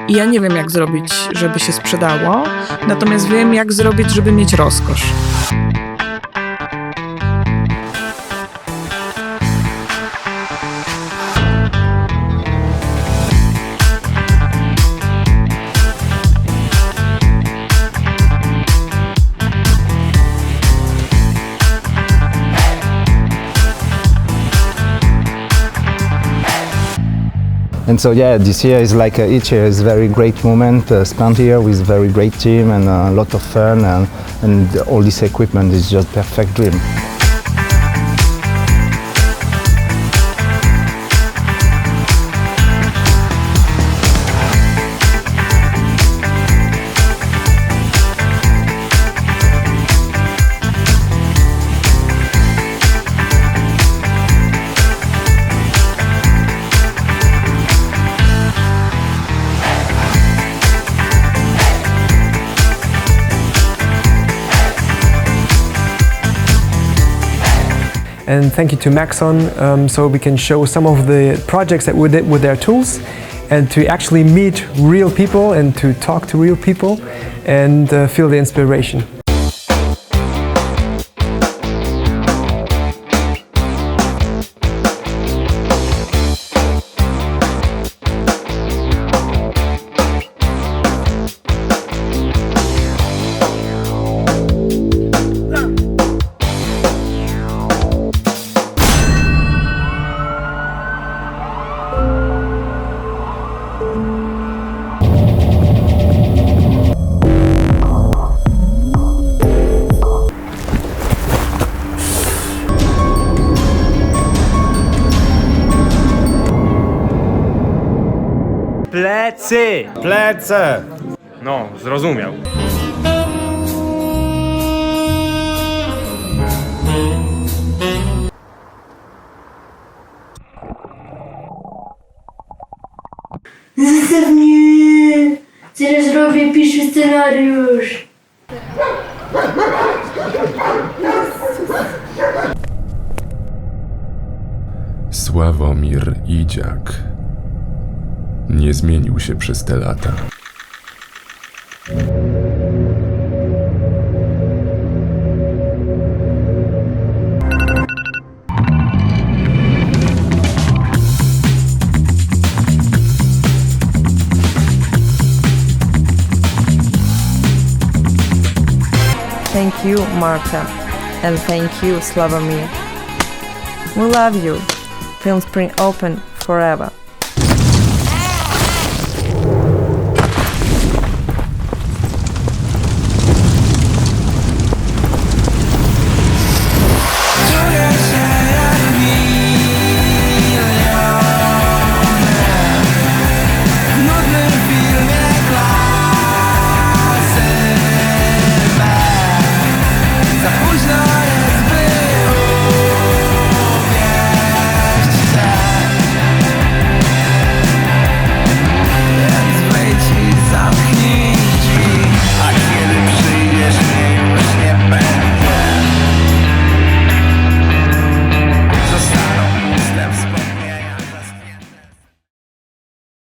I ja nie wiem, jak zrobić, żeby się sprzedało, natomiast wiem, jak zrobić, żeby mieć rozkosz. And so yeah, this year is like each year is very great moment spent here with very great team and a lot of fun and all this equipment is just perfect dream. And thank you to Maxon, so we can show some of the projects that we did with their tools and to actually meet real people and to talk to real people and feel the inspiration. Plecy! Plece! No, zrozumiał. Zostaw mnie! Zaraz robię, piszę scenariusz. Sławomir Idziak nie zmienił się przez te lata. Thank you, Marta, and thank you, Slavomir. We love you. Film Spring open forever.